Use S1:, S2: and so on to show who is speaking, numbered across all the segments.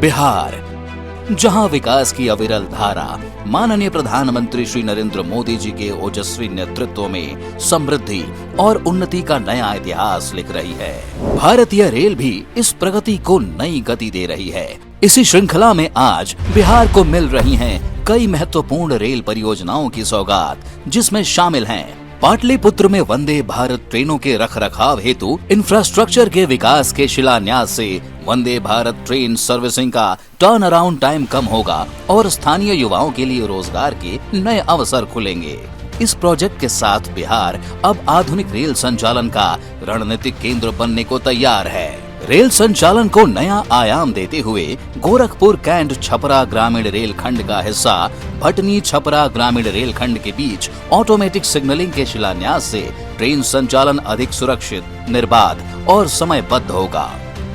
S1: बिहार, जहां विकास की अविरल धारा माननीय प्रधानमंत्री श्री नरेंद्र मोदी जी के ओजस्वी नेतृत्व में समृद्धि और उन्नति का नया इतिहास लिख रही है। भारतीय रेल भी इस प्रगति को नई गति दे रही है। इसी श्रृंखला में आज बिहार को मिल रही हैं कई महत्वपूर्ण रेल परियोजनाओं की सौगात, जिसमें शामिल हैं पाटलिपुत्र में वंदे भारत ट्रेनों के रखरखाव हेतु इंफ्रास्ट्रक्चर के विकास के शिलान्यास से वंदे भारत ट्रेन सर्विसिंग का टर्न अराउंड टाइम कम होगा और स्थानीय युवाओं के लिए रोजगार के नए अवसर खुलेंगे। इस प्रोजेक्ट के साथ बिहार अब आधुनिक रेल संचालन का रणनीतिक केंद्र बनने को तैयार है। रेल संचालन को नया आयाम देते हुए गोरखपुर कैंट छपरा ग्रामीण रेल खंड का हिस्सा भटनी छपरा ग्रामीण रेल खंड के बीच ऑटोमेटिक सिग्नलिंग के शिलान्यास से ट्रेन संचालन अधिक सुरक्षित, निर्बाध और समयबद्ध होगा।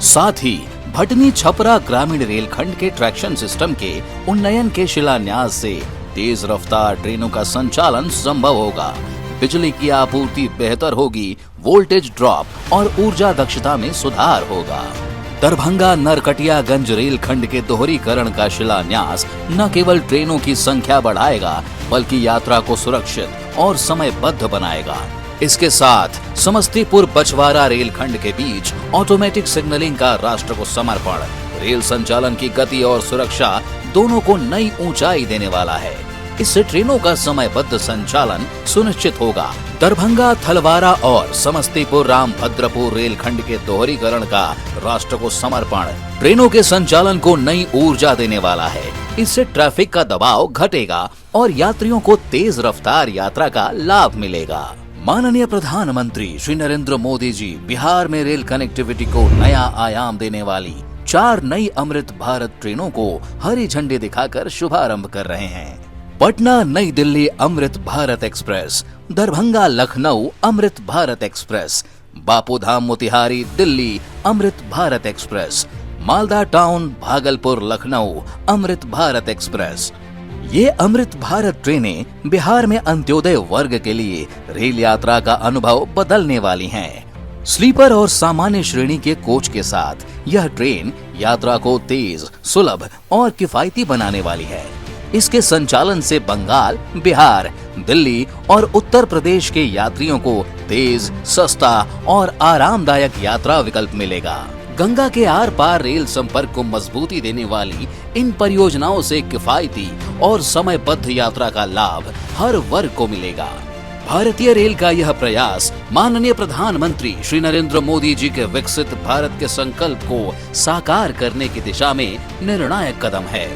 S1: साथ ही भटनी छपरा ग्रामीण रेल खंड के ट्रैक्शन सिस्टम के उन्नयन के शिलान्यास से तेज रफ्तार ट्रेनों का संचालन संभव होगा। बिजली की आपूर्ति बेहतर होगी, वोल्टेज ड्रॉप और ऊर्जा दक्षता में सुधार होगा। दरभंगा नरकटियागंज रेल खंड के दोहरीकरण का शिलान्यास न केवल ट्रेनों की संख्या बढ़ाएगा, बल्कि यात्रा को सुरक्षित और समयबद्ध बनाएगा। इसके साथ समस्तीपुर बछवाड़ा रेल खंड के बीच ऑटोमेटिक सिग्नलिंग का राष्ट्र को समर्पण रेल संचालन की गति और सुरक्षा दोनों को नई ऊंचाई देने वाला है। इससे ट्रेनों का समयबद्ध संचालन सुनिश्चित होगा। दरभंगा थलवारा और समस्तीपुर रामभद्रपुर रेल खंड के दोहरीकरण का राष्ट्र को समर्पण ट्रेनों के संचालन को नई ऊर्जा देने वाला है। इससे ट्रैफिक का दबाव घटेगा और यात्रियों को तेज रफ्तार यात्रा का लाभ मिलेगा। माननीय प्रधानमंत्री श्री नरेंद्र मोदी जी बिहार में रेल कनेक्टिविटी को नया आयाम देने वाली 4 नई अमृत भारत ट्रेनों को हरी झंडी दिखाकर शुभारंभ कर रहे हैं। पटना नई Delhi Amrit Bharat express, Darbhanga Lucknow Amrit Bharat express, Bapudham Motihari Delhi Amrit Bharat express, Malda town Bhagalpur Lucknow Amrit Bharat express. ये अमृत भारत ट्रेनें बिहार में अंत्योदय वर्ग के लिए रेल यात्रा का अनुभव बदलने वाली हैं। स्लीपर और सामान्य श्रेणी के कोच के साथ यह ट्रेन यात्रा को तेज, सुलभ और किफायती बनाने वाली है। इसके संचालन से बंगाल, बिहार, दिल्ली और उत्तर प्रदेश के यात्रियों को तेज, सस्ता और आरामदायक यात्रा विकल्प मिलेगा। गंगा के आर पार रेल संपर्क को मजबूती देने वाली इन परियोजनाओं से किफायती और समयबद्ध यात्रा का लाभ हर वर्ग को मिलेगा। भारतीय रेल का यह प्रयास माननीय प्रधानमंत्री श्री नरेंद्र मोदी जी के विकसित भारत के संकल्प को साकार करने की दिशा में निर्णायक कदम है।